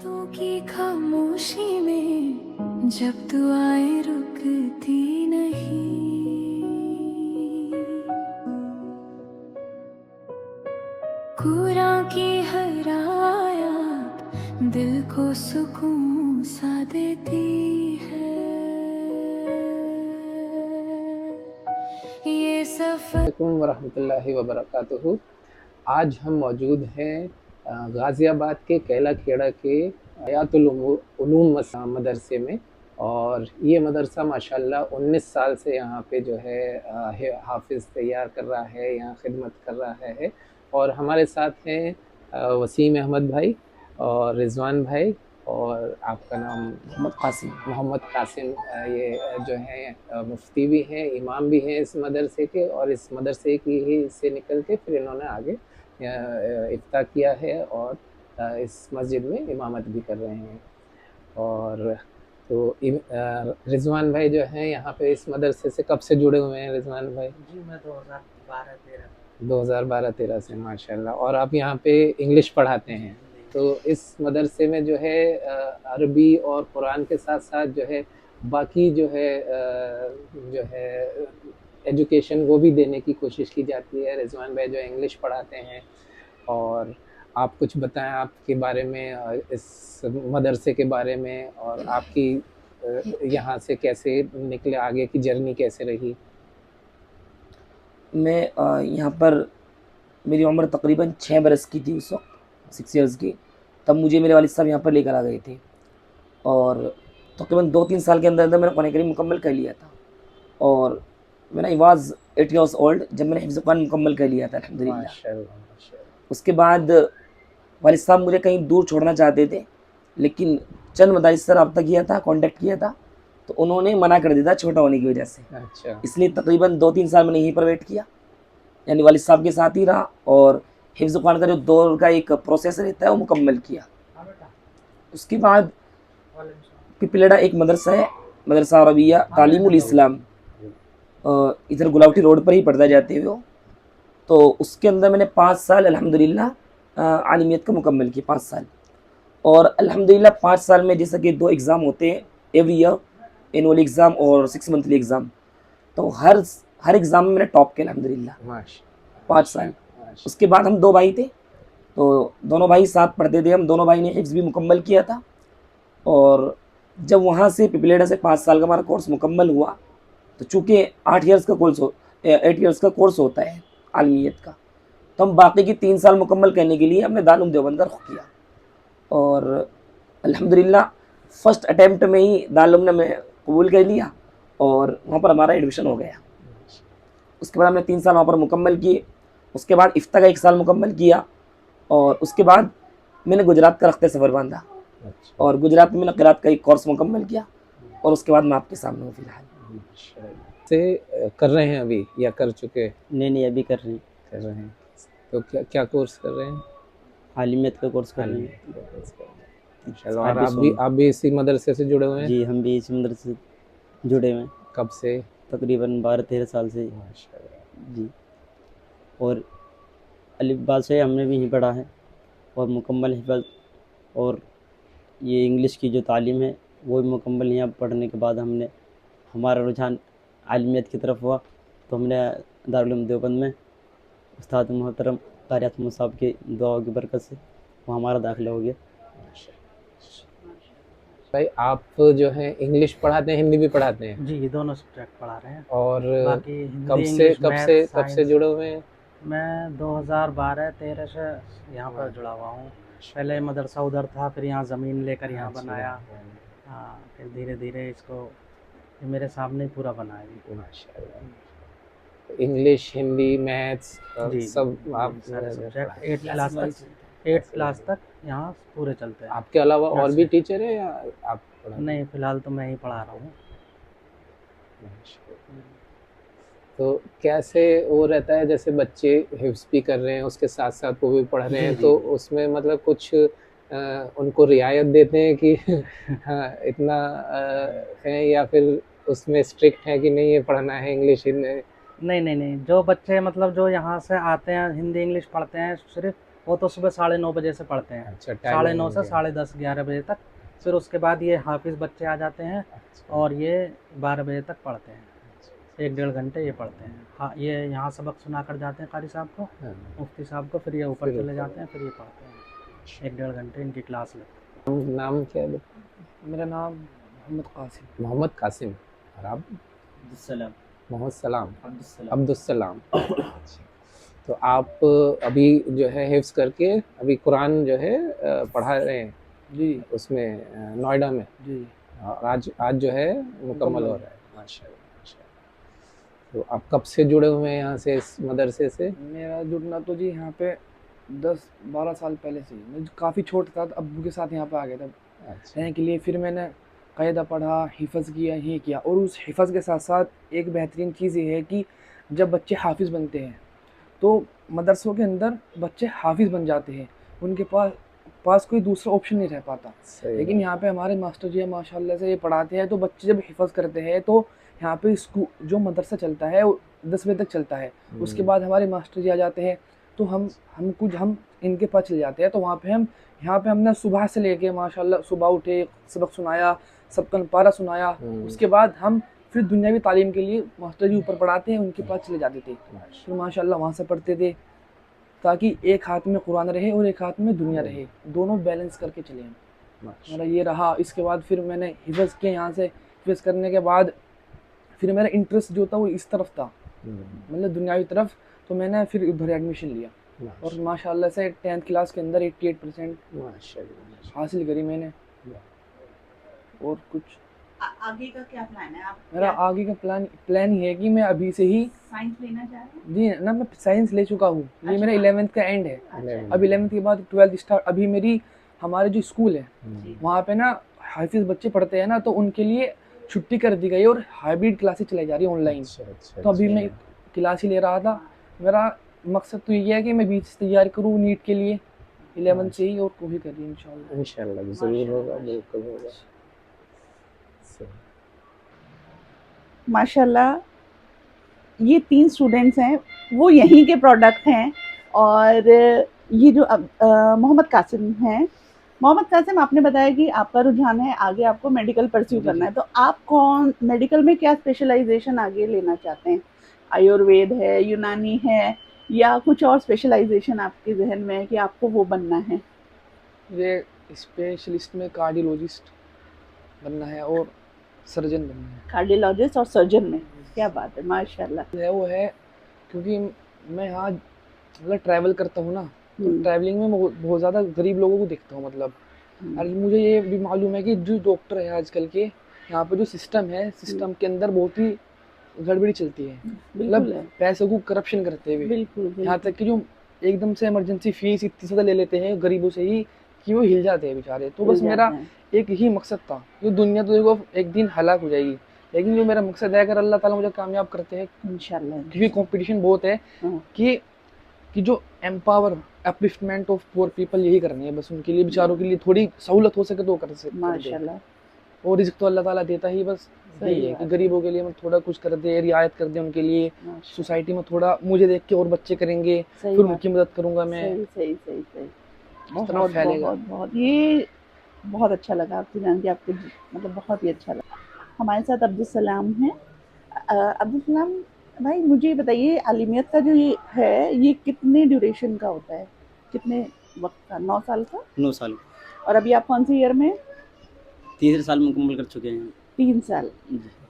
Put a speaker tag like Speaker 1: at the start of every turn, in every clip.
Speaker 1: रातों की खामोशी में जब दुआएं रुकती नहीं, कुरान की हर आयत दिल को सुकून सा देती है। ये सफर
Speaker 2: अस्सलामुअलैकुम वरहमतुल्लाहि वबरकातुहू। आज हम मौजूद हैं गाज़ियाबाद के कैला खेड़ा के हयातुल उलूम मदरसे में, और ये मदरसा माशाल्लाह 19 साल से यहाँ पे जो है हाफिज़ तैयार कर रहा है, यहाँ खिदमत कर रहा है। और हमारे साथ हैं वसीम अहमद भाई और रिजवान भाई, और आपका नाम मोहम्मद कासिम। ये जो हैं मुफ्ती भी हैं, इमाम भी हैं इस मदरसे के, और इस मदरसे की ही से निकल के फिर इन्होंने आगे इफ्ता किया है और इस मस्जिद में इमामत भी कर रहे हैं। और तो रिजवान भाई जो हैं यहाँ पे इस मदरसे से कब से जुड़े हुए हैं रिजवान भाई?
Speaker 3: जी मैं 2012-13
Speaker 2: 2012-13 से माशाल्लाह। और आप यहाँ पे इंग्लिश पढ़ाते हैं, तो इस मदरसे में जो है अरबी और कुरान के साथ साथ जो है बाकी जो है एजुकेशन वो भी देने की कोशिश की जाती है। रिजवान भाई जो इंग्लिश पढ़ाते हैं, और आप कुछ बताएं आपके बारे में, इस मदरसे के बारे में, और आपकी यहाँ से कैसे निकले, आगे की जर्नी कैसे रही?
Speaker 3: मैं यहाँ पर मेरी उम्र तकरीबन 6 बरस की थी उस वक्त, 6 इयर्स की। तब मुझे मेरे वालिद साहब यहाँ पर लेकर आ गए थे, और तकरीबन 2-3 साल के अंदर अंदर मैंने कुरान करीम मुकम्मल कर लिया था। और मैंने आई वाज 8 इयर्स ओल्ड जब मैंने हिफ्ज़ कुरान मुकम्मल कर लिया था अल्हम्दुलिल्लाह।
Speaker 2: माशाल्लाह।
Speaker 3: उसके बाद वालिद साहब मुझे कहीं दूर छोड़ना चाहते थे, लेकिन चंद मदारिस से रब्ता किया था, कॉन्टैक्ट किया था, तो उन्होंने मना कर दिया था छोटा होने की वजह से।
Speaker 2: अच्छा।
Speaker 3: इसलिए तकरीबन 2-3 साल मैंने यहीं पर वेट किया, यानी वालिद साहब के साथ ही रहा, और हिफ्ज़ कुरान का जो दौर का एक प्रोसेस रहता है वो मुकम्मल किया। उसके बाद पिपलेड़ा एक मदरसा है, मदरसा अरबिया तालीमुल इस्लाम, इधर गुलावटी रोड पर ही पढ़ता जाते हुए, तो उसके अंदर मैंने 5 साल अल्हम्दुलिल्लाह आलिमियत का मुकम्मल किया, 5 साल। और अल्हम्दुलिल्लाह 5 साल में जैसा कि 2 एग्ज़ाम होते हैं एवरी ईयर, एनुअल एग्ज़ाम और 6 मंथली एग्ज़ाम, तो हर एग्ज़ाम में मैंने टॉप किया अल्हम्दुलिल्लाह 5 साल। उसके बाद हम 2 भाई थे, तो दोनों भाई साथ पढ़ते थे, हम दोनों भाई ने हिफ्ज़ भी मुकम्मल किया था। और जब वहाँ से पिपलेड़ा से 5 साल का हमारा कोर्स मुकम्मल हुआ, तो चूँकि 8 इयर्स का कोर्स होता है आलमियत का, तो हम बाकी की 3 साल मुकम्मल करने के लिए हमने दारुल देवबंद का रुख किया। और अल्हम्दुलिल्लाह फर्स्ट अटैम्प्ट में ही दारुल ने मैं कबूल कर लिया, और वहाँ पर हमारा एडमिशन हो गया। उसके बाद हमने 3 साल वहाँ पर मुकम्मल किए। उसके बाद इफ्ता का 1 साल मुकम्मल किया, और उसके बाद मैंने गुजरात का रख्ते सफ़र बांधा, और गुजरात में मैंने क़िरात का एक कोर्स मुकम्मल किया, और उसके बाद मैं आपके सामने हूँ फ़िलहाल।
Speaker 2: से कर रहे हैं अभी या कर चुके?
Speaker 4: नहीं अभी कर रहे हैं।
Speaker 2: तो क्या कोर्स कर रहे हैं?
Speaker 4: आलिमियत का कोर्स कर रहे हैं।
Speaker 2: आलिमियत का कोर्स कर रहे हैं। चलो, और आप भी इसी मदरसे से जुड़े हुए हैं?
Speaker 4: जी हम भी इस मदरसे से जुड़े हुए हैं।
Speaker 2: कब से?
Speaker 4: तकरीबन 12-13 साल से।
Speaker 2: माशाल्लाह
Speaker 4: जी। और अलिफ बा से हमने भी यहीं पढ़ा है, और मुकम्मल हिफ़्ज़, और ये इंग्लिश की जो तालीम है वो भी मुकम्मल यहाँ पढ़ने के बाद हमारा रुझान आलिमियत की तरफ हुआ, तो हमने दारुल उलूम देवबंद में उस्ताद मोहतरम क़ारी अहमद साहब की दुआओं की बरकत से वो हमारा दाखिला हो गया।
Speaker 2: भाई, आप जो है इंग्लिश पढ़ाते हैं, हिंदी भी पढ़ाते हैं?
Speaker 5: जी, ये दोनों सब्जेक्ट पढ़ा रहे हैं।
Speaker 2: और
Speaker 5: बाकी हिंदी,
Speaker 2: कब से जुड़े हुए हैं?
Speaker 5: मैं 2012-13 से यहाँ पर जुड़ा हुआ हूँ। पहले मदरसा उधर था, फिर यहाँ ज़मीन लेकर यहाँ बनाया। हाँ, फिर धीरे धीरे इसको ये मेरे सामने ही पूरा बना है।
Speaker 2: माशाल्लाह। इंग्लिश, हिंदी, मैथ्स
Speaker 5: जी
Speaker 2: सब आप
Speaker 5: सारे सब्जेक्ट 8 क्लास तक यहाँ पूरे चलते हैं।
Speaker 2: आपके अलावा और भी टीचर है या आप पढ़ाते हैं?
Speaker 5: नहीं, फ़िलहाल तो मैं ही पढ़ा रहा हूँ।
Speaker 2: तो कैसे वो रहता है, जैसे बच्चे हिफ्ज़ भी कर रहे हैं उसके साथ साथ वो भी पढ़ रहे हैं, तो उसमें मतलब कुछ उनको रियायत देते हैं कि हाँ इतना है, या फिर उसमें स्ट्रिक्ट है कि नहीं ये पढ़ना है इंग्लिश हिंदी?
Speaker 5: नहीं, जो बच्चे मतलब जो यहाँ से आते हैं हिंदी इंग्लिश पढ़ते हैं, सिर्फ वो तो सुबह 9:30 बजे से पढ़ते हैं,
Speaker 2: अच्छा
Speaker 5: 9:30 से 10:30 11 बजे तक। फिर उसके बाद ये हाफिज़ बच्चे आ जाते हैं और ये 12 बजे तक पढ़ते हैं, 1-1.5 घंटे ये पढ़ते हैं। हाँ, ये यहाँ सबक सुना कर जाते हैं कारी साहब को,
Speaker 2: हाँ,
Speaker 5: मुफ्ती साहब को, फिर ये ऊपर
Speaker 2: फिर
Speaker 5: चले
Speaker 2: ऊपर।
Speaker 5: जाते हैं, फिर ये पढ़ते हैं। 1-1.5 घंटे इनकी क्लास लगती है।
Speaker 2: नाम क्या है?
Speaker 6: मेरा नाम मोहम्मद कासिम।
Speaker 2: मोहम्मद कासिम। और आप?
Speaker 4: अब्दुस्सलाम।
Speaker 2: मोहम्मद सलाम।
Speaker 4: अब्दुस्सलाम।
Speaker 2: अब्दुस्सलाम। तो आप अभी जो है हिफ्स करके अभी कुरान जो है पढ़ा रहे हैं
Speaker 6: जी
Speaker 2: उसमें नोएडा में,
Speaker 6: जी।
Speaker 2: और आज जो है मुकम्मल
Speaker 6: मुकम्मल।
Speaker 2: हो रहा है। माशाल्लाह माशाल्लाह। तो आप कब से जुड़े हुए हैं यहाँ से, इस मदरसे से?
Speaker 6: मेरा जुड़ना तो जी यहाँ पे 10-12 साल पहले से ही, मैं काफ़ी छोटा था, अब्बू के साथ यहाँ पे आ गया था
Speaker 2: अच्छा
Speaker 6: रहने के लिए। फिर मैंने कायदा पढ़ा, हिफ़्ज़ किया, यही किया। और उस हिफ़्ज़ के साथ साथ एक बेहतरीन चीज़ ये है कि जब बच्चे हाफिज़ बनते हैं तो मदरसों के अंदर बच्चे हाफिज़ बन जाते हैं, उनके पास कोई दूसरा ऑप्शन नहीं रह पाता।
Speaker 2: सही
Speaker 6: लेकिन यहाँ पे हमारे मास्टर जी माशाल्लाह से ये पढ़ाते हैं, तो बच्चे जब हिफ़्ज़ करते हैं तो यहाँ पे जो मदरसा चलता है वो 10 बजे तक चलता है। उसके बाद हमारे मास्टर जी आ जाते हैं, तो हम इनके पास चले जाते हैं। तो यहाँ पे हमने सुबह से लेके माशाल्लाह सुबह उठे, सबक सुनाया, सबका पारा सुनाया। उसके बाद हम फिर दुनियावी तालीम के लिए मास्टर जी ऊपर पढ़ाते हैं, उनके पास चले जाते थे। फिर माशाल्लाह वहाँ से पढ़ते थे, ताकि एक हाथ में कुरान रहे और एक हाथ में दुनिया रहे, दोनों बैलेंस करके चले हम। मेरा ये रहा। इसके बाद फिर मैंने हिफ़्ज़ किया, यहाँ से हिफ़्ज़ करने के बाद फिर मेरा इंटरेस्ट जो था वो इस तरफ था, मतलब दुनियावी तरफ। तो मैंने फिर उधर एडमिशन लिया और माशाल्लाह से 10th क्लास के अंदर 88%
Speaker 2: माशाल्लाह।
Speaker 6: हासिल करी मैंने। और कुछ
Speaker 7: आगे का क्या प्लान है? आप
Speaker 6: मेरा आगे का प्लान ये है कि मैं अभी से ही
Speaker 7: साइंस लेना चाह रहे हैं?
Speaker 6: जी ना, मैं साइंस ले चुका हूँ। ये मेरा 11th का एंड है।
Speaker 7: अच्छा।
Speaker 6: अब 11th के बाद 12th स्टार्ट। अभी मेरी हमारे जो स्कूल है
Speaker 7: जी।
Speaker 6: वहाँ पे ना हाफिज़ बच्चे पढ़ते हैं ना, तो उनके लिए छुट्टी कर दी गई और हाइब्रिड क्लासेस चलाई जा रही है ऑनलाइन। तो अभी मैं क्लास ही ले रहा था। मेरा मकसद तो ये है कि मैं बीच से तैयारी करूँ नीट के लिए 11th से ही, और कोई करिए इंशाल्लाह।
Speaker 2: इंशाल्लाह ज़रूर होगा, बिल्कुल होगा।
Speaker 7: माशाल्लाह, ये 3 स्टूडेंट्स हैं, वो यहीं के प्रोडक्ट हैं। और ये जो मोहम्मद कासिम हैं, मोहम्मद कासिम, आपने बताया कि आपका रुझान है आगे आपको मेडिकल परस्यू करना है, तो आप मेडिकल में क्या स्पेशलाइजेशन आगे लेना चाहते हैं? आयुर्वेद है, यूनानी है, या कुछ और स्पेशलाइजेशन आपके जहन में है कि आपको वो बनना है?
Speaker 6: मुझे स्पेशलिस्ट में कार्डियोलॉजिस्ट बनना है और सर्जन बनना है।
Speaker 7: कार्डियोलॉजिस्ट और सर्जन में, क्या बात है, माशाल्लाह।
Speaker 6: वो है क्योंकि मैं यहाँ मतलब ट्रैवल करता हूँ ना, तो
Speaker 7: हम्म।
Speaker 6: ट्रैवलिंग में बहुत ज़्यादा गरीब लोगों को देखता हूँ। मतलब और मुझे ये भी मालूम है कि जो डॉक्टर है आजकल के यहाँ पे जो सिस्टम है, सिस्टम के अंदर बहुत ही गड़बड़ी चलती है।
Speaker 7: बिल्कुल
Speaker 6: मतलब
Speaker 7: है,
Speaker 6: पैसों को करप्शन करते हुए,
Speaker 7: बिल्कुल
Speaker 6: यहाँ तक कि जो एकदम से इमरजेंसी फीस इतनी ज़्यादा ले लेते हैं गरीबों से ही कि वो हिल जाते हैं बेचारे। तो बस मेरा एक ही मकसद था, जो दुनिया तो देखो एक दिन हलाक हो जाएगी, लेकिन जो मेरा मकसद है, अगर अल्लाह ताला मुझे कामयाब करते हैं,
Speaker 7: इंशाल्लाह।
Speaker 6: क्योंकि कंपटीशन बहुत है, कि जो empower upliftment of poor people यही करनी है बस। उनके लिए, बेचारों के लिए थोड़ी सहूलत हो सके तो कर सकते।
Speaker 7: माशाल्लाह,
Speaker 6: और रिज़्क तो अल्लाह ताला देता ही, बस यही है कि गरीबों के लिए हम थोड़ा कुछ कर दे, रियायत कर दे उनके लिए। सोसाइटी में थोड़ा मुझे देख के और बच्चे करेंगे, फिर उनकी मदद करूंगा मैं।
Speaker 7: सही।
Speaker 6: बहुत फैलेगा।
Speaker 7: बहुत ये बहुत अच्छा लगा आपसे जान के, आपके मतलब बहुत ही अच्छा लगा। हमारे साथ अब्दुल हैं। अब्दुल सलाम भाई, मुझे बताइए, आलिमियत का जो ये है, ये कितने ड्यूरेशन का होता है, कितने वक्त का? 9 साल का?
Speaker 4: 9 साल।
Speaker 7: और अभी आप कौन से ईयर में?
Speaker 4: तीसरे साल मुकम्मल कर चुके हैं।
Speaker 7: 3 साल।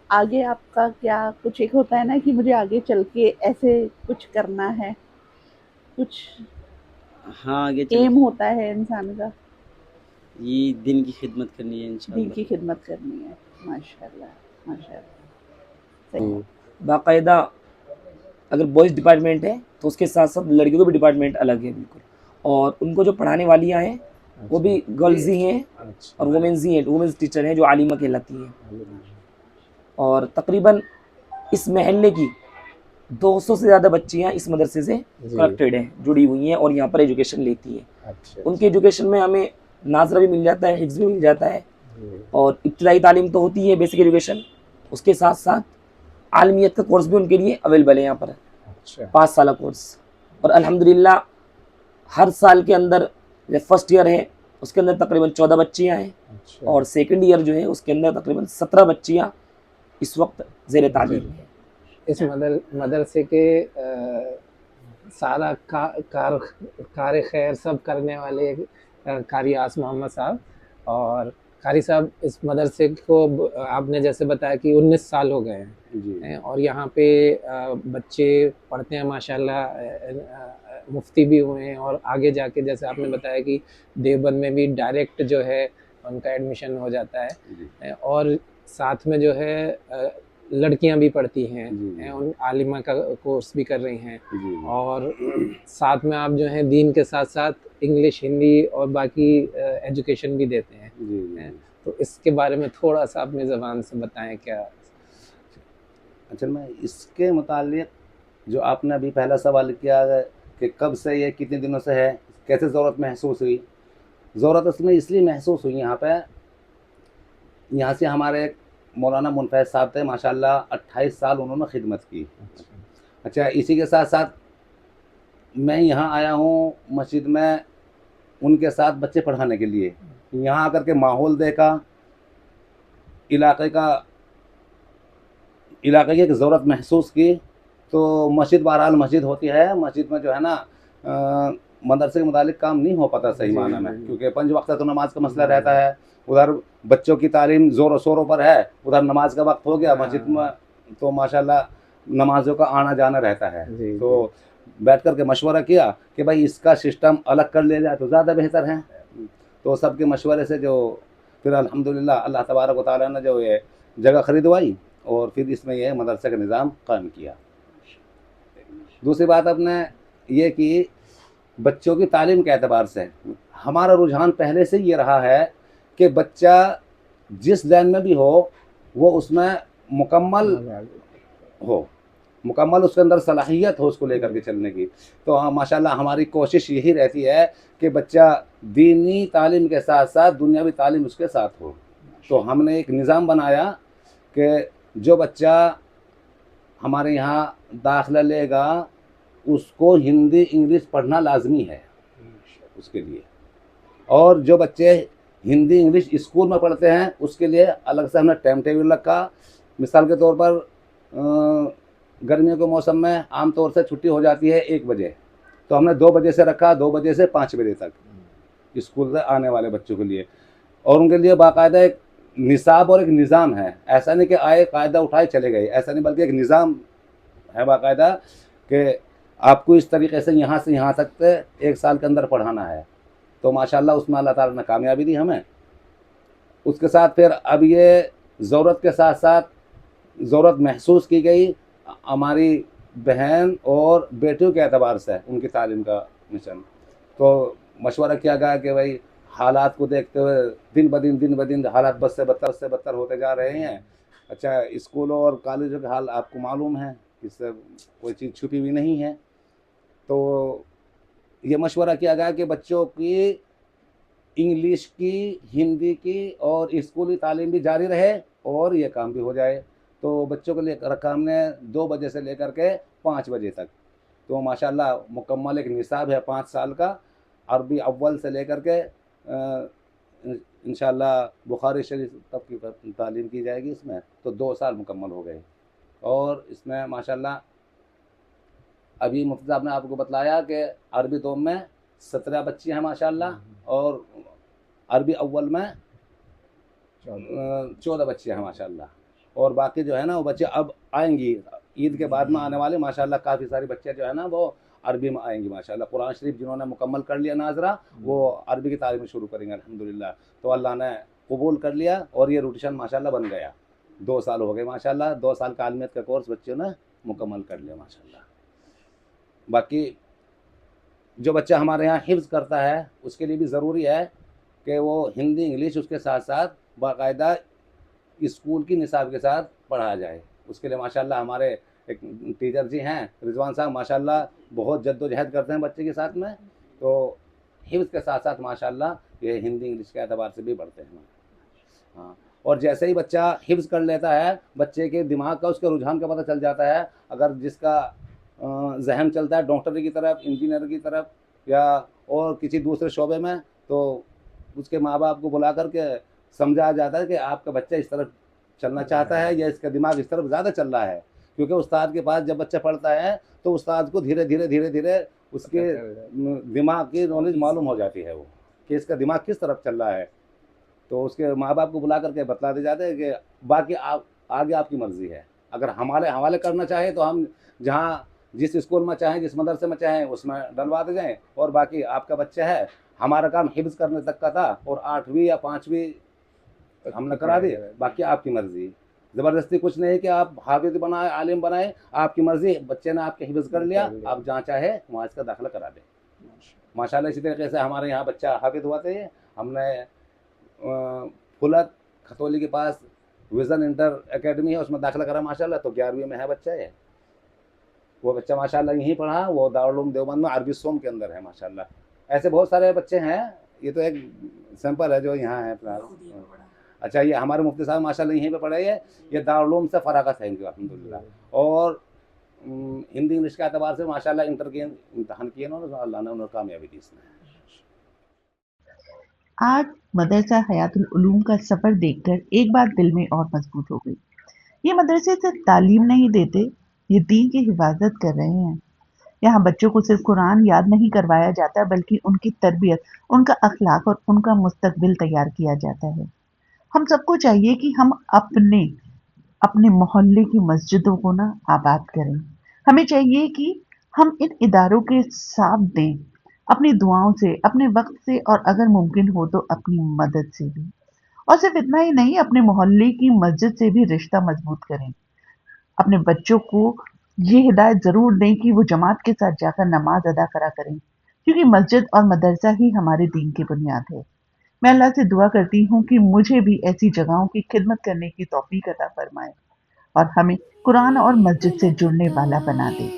Speaker 7: आगे आपका क्या कुछ एक होता है ना कि मुझे आगे चल के ऐसे कुछ करना है, कुछ
Speaker 4: हाँ, आगे
Speaker 7: एम होता है इंसान का?
Speaker 4: ये दिन की खिदमत करनी है इंशाल्लाह।
Speaker 7: दिन की खिदमत करनी है। माशाल्लाह माशाल्लाह। सही।
Speaker 3: बाकायदा अगर बॉयज़ डिपार्टमेंट है तो उसके साथ साथ लड़कियों का भी डिपार्टमेंट अलग है बिल्कुल। और उनको जो पढ़ाने वालियाँ हैं वो भी गर्ल्स ही हैं और वुमेंस ही हैं, वुमेंस टीचर हैं जो आलिमा कहलाती हैं। और तकरीबन इस महल्ले की 200 से ज़्यादा बच्चियाँ इस मदरसे से कनेक्टेड हैं, जुड़ी हुई हैं और यहाँ पर एजुकेशन लेती हैं। उनके एजुकेशन में हमें नाजरा भी मिल जाता है, हिफ्ज़ भी मिल जाता है, और इब्तिदाई तालीम तो होती है, बेसिक एजुकेशन, उसके साथ साथ आलमियत का कोर्स भी उनके लिए अवेलेबल है यहाँ पर। 5 साल कोर्स। और अल्हम्दुलिल्लाह हर साल के अंदर, जो फर्स्ट ईयर है उसके अंदर तकरीबन 14 बच्चियाँ हैं,
Speaker 2: अच्छा।
Speaker 3: और सेकंड ईयर जो है उसके अंदर तकरीबन 17 बच्चियाँ इस वक्त ज़ेर तालीम है।
Speaker 2: इस मदरसे के सारा कार खैर सब करने वाले कारी आस मोहम्मद साहब। और कारी साहब, इस मदरसे को आपने जैसे बताया कि 19 साल हो गए हैं, और यहाँ पे बच्चे पढ़ते हैं माशाल्लाह, मुफ्ती भी हुए हैं, और आगे जाके जैसे आपने बताया कि देवबंद में भी डायरेक्ट जो है उनका एडमिशन हो जाता है, और साथ में जो है लड़कियां भी पढ़ती हैं, उन आलिमा का कोर्स भी कर रही हैं, और साथ में आप जो हैं दीन के साथ साथ इंग्लिश, हिंदी और बाकी एजुकेशन भी देते हैं। तो इसके बारे में थोड़ा सा अपनी ज़बान से बताएं क्या।
Speaker 8: अच्छा, मैं इसके मुतालिक जो आपने अभी पहला सवाल किया है कि कब से ये कितने दिनों से है, कैसे ज़रूरत महसूस हुई। ज़रूरत उसमें इसलिए महसूस हुई, यहाँ से हमारे मौलाना मुनफैज़ साहब थे, माशाल्लाह 28 साल उन्होंने खिदमत की। अच्छा, इसी के साथ साथ मैं यहाँ आया हूँ मस्जिद में उनके साथ बच्चे पढ़ाने के लिए। यहाँ आकर के माहौल देखा, इलाके की एक ज़रूरत महसूस की। तो मस्जिद बहरहाल मस्जिद होती है, मस्जिद में जो है ना मदरसे के मुतालिक काम नहीं हो पाता सही माना में, क्योंकि 5 वक्त तो नमाज का मसला रहता है। उधर बच्चों की तालीम ज़ोरों शोरों पर है, उधर नमाज का वक्त हो गया मस्जिद में, तो माशाल्लाह नमाजों का आना जाना रहता है। तो बैठ कर के मशवरा किया कि भाई इसका सिस्टम अलग कर लिया जाए तो ज़्यादा बेहतर है। तो सबके मशवरे से जो फिर अल्हम्दुलिल्लाह अल्लाह तबारक व तआला ने जो ये जगह खरीदवाई, और फिर इसमें यह मदरसे का निज़ाम कायम किया। दूसरी बात आपने ये कि बच्चों की तालीम के एतबार से हमारा रुझान पहले से ये रहा है कि बच्चा जिस लाइन में भी हो वो उसमें मुकम्मल हो, मुकम्मल उसके अंदर सलाहियत हो उसको लेकर के चलने की। तो हाँ, माशाल्लाह हमारी कोशिश यही रहती है कि बच्चा दीनी तालीम के साथ साथ दुनियावी तालीम उसके साथ हो। तो हमने एक निज़ाम बनाया कि जो बच्चा हमारे यहाँ दाखिला लेगा उसको हिंदी इंग्लिश पढ़ना लाजमी है उसके लिए, और जो बच्चे हिंदी इंग्लिश स्कूल में पढ़ते हैं उसके लिए अलग से हमने टाइम टेबल रखा। मिसाल के तौर पर गर्मियों के मौसम में आम तौर से छुट्टी हो जाती है 1 बजे, तो हमने 2 बजे से रखा, 2 बजे से 5 बजे तक स्कूल से आने वाले बच्चों के लिए। और उनके लिए बाकायदा एक निसाब और एक निज़ाम है। ऐसा नहीं कि आए कायदा उठाए चले गए, ऐसा नहीं, बल्कि एक निज़ाम है बाकायदा कि आपको इस तरीके से यहाँ तक 1 साल के अंदर पढ़ाना है। तो माशाल्लाह उसमें अल्लाह ताला ने कामयाबी दी हमें। उसके साथ फिर अब ये ज़रूरत के साथ साथ ज़रूरत महसूस की गई हमारी बहन और बेटियों के एतबार से उनकी तालीम का मिशन। तो मशवरा किया गया कि भाई हालात को देखते हुए दिन ब दिन हालात बद से बदतर होते जा रहे हैं। अच्छा, स्कूलों और कॉलेजों के हाल आपको मालूम है, इससे कोई चीज़ छुपी हुई नहीं है। तो ये मशवरा किया गया कि बच्चों की इंग्लिश की, हिंदी की और स्कूली तालीम भी जारी रहे और ये काम भी हो जाए। तो बच्चों को लेकर रखा हमने 2 बजे से लेकर के 5 बजे तक। तो माशाल्लाह मुकम्मल एक निसाब है 5 साल का। अरबी अव्वल से लेकर के इंशाल्लाह बुखारी शरीफ तक की तालीम की जाएगी इसमें। तो 2 साल मुकम्मल हो गए। और इसमें माशाल्लाह अभी मुफ्ती साहब ने आपको बतलाया कि अरबी दोम में 17 बच्ची हैं माशाल्लाह, और अरबी अव्वल में 14 बच्चे हैं माशाल्लाह। और बाकी जो है ना वो बच्चे अब आएंगी ईद के बाद में आने वाले माशाल्लाह, काफ़ी सारे बच्चे जो है ना वो अरबी में आएंगी माशाल्लाह। कुरान शरीफ जिन्होंने मुकम्मल कर लिया नाजरा, वो अरबी की तालीम शुरू करेंगे अल्हम्दुलिल्लाह। तो अल्लाह ने कबूल कर लिया और ये रोटेशन माशाल्लाह बन गया। 2 साल हो गए माशाल्लाह, 2 साल का आलमियत का कोर्स बच्चों ने मुकम्मल कर लिया माशाल्लाह। बाकी जो बच्चा हमारे यहाँ हिफ्ज़ करता है उसके लिए भी ज़रूरी है कि वो हिंदी इंग्लिश उसके साथ साथ बाकायदा स्कूल की निसाब के साथ पढ़ाया जाए। उसके लिए माशाल्लाह हमारे एक टीचर जी हैं रिजवान साहब, माशाल्लाह बहुत जद्दोजहद करते हैं बच्चे के साथ में। तो हिफ्ज़ के साथ साथ माशाल्लाह ये हिंदी इंग्लिश के एतबार से भी बढ़ते हैं। हाँ, और जैसे ही बच्चा हिफ्ज़ कर लेता है, बच्चे के दिमाग का उसके रुझान का पता चल जाता है। अगर जिसका जहन चलता है डॉक्टरी की तरफ, इंजीनियर की तरफ या और किसी दूसरे शोबे में, तो उसके माँ बाप को बुला करके समझाया जाता है कि आपका बच्चा इस तरफ चलना चाहता है या इसका दिमाग इस तरफ ज़्यादा चल रहा है। क्योंकि उस्ताद के पास जब बच्चा पढ़ता है तो उस्ताद को धीरे धीरे उसके दिमाग की नॉलेज मालूम हो जाती है वो कि इसका दिमाग किस तरफ चल रहा है। तो उसके माँ बाप को बुला करके बतला दे जाते हैं कि बाकी आप आगे आपकी मर्ज़ी है। अगर हमारे हवाले करना चाहे तो हम जहाँ जिस स्कूल में चाहें, जिस मदरसे में चाहें उसमें डलवा दे जाएँ, और बाकी आपका बच्चा है, हमारा काम हिफ्ज़ करने तक का था और 8वीं या 5वीं हमने करा दी, बाकी आपकी मर्ज़ी। ज़बरदस्ती कुछ नहीं कि आप हाफिज़ बनाए, आलिम बनाए, आपकी मर्ज़ी। बच्चे ने आपके हिफ्ज़ कर लिया, आप जहाँ चाहे वहाँ इसका दाखिला करा दें। माशाल्लाह इसी तरीके से हमारे यहाँ बच्चा हाफिज़ हुआ था। हमने फुलत खतौली के पास विज़न इंटर एकेडमी है, उसमें दाखिला करा माशाल्लाह, तो 11वीं में है बच्चा ये। वो बच्चा माशाल्लाह यहीं पढ़ा, वो दारुल उलूम देवबंद में अरबी सोम के अंदर है माशाल्लाह। ऐसे बहुत सारे बच्चे हैं, ये तो एक सैंपल है जो यहाँ है फिलहाल। अच्छा, ये हमारे मुफ्ती साहब माशाल्लाह यहीं पे पढ़े हैं, ये दारुल उलूम से फ़राग़त है इनकी अल्हम्दुलिल्लाह। और हिंदी इंग्लिश के एतबार से माशाल्लाह इंटर के इम्तहान किए इन्होंने, अल्लाह ने उन्हें कामयाबी दी इसमें।
Speaker 7: आज मदरसा हयातुल उलूम का सफ़र देखकर एक बात दिल में और मजबूत हो गई। ये मदरसे सिर्फ तालीम नहीं देते, ये दीन की हिफाजत कर रहे हैं। यहाँ बच्चों को सिर्फ कुरान याद नहीं करवाया जाता, बल्कि उनकी तरबियत, उनका अखलाक और उनका मुस्तकबिल तैयार किया जाता है। हम सबको चाहिए कि हम अपने अपने मोहल्ले की मस्जिदों को ना आबाद करें। हमें चाहिए कि हम इन इदारों के साथ दें, अपनी दुआओं से, अपने वक्त से और अगर मुमकिन हो तो अपनी मदद से भी। और सिर्फ इतना ही नहीं, अपने मोहल्ले की मस्जिद से भी रिश्ता मजबूत करें। अपने बच्चों को ये हिदायत ज़रूर दें कि वो जमात के साथ जाकर नमाज अदा करा करें, क्योंकि मस्जिद और मदरसा ही हमारे दीन की बुनियाद है। मैं अल्लाह से दुआ करती हूँ कि मुझे भी ऐसी जगहों की खिदमत करने की तौफीक अता फरमाए और हमें कुरान और मस्जिद से जुड़ने वाला बना दे।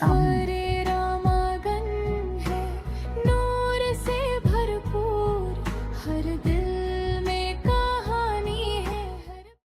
Speaker 7: आमीन।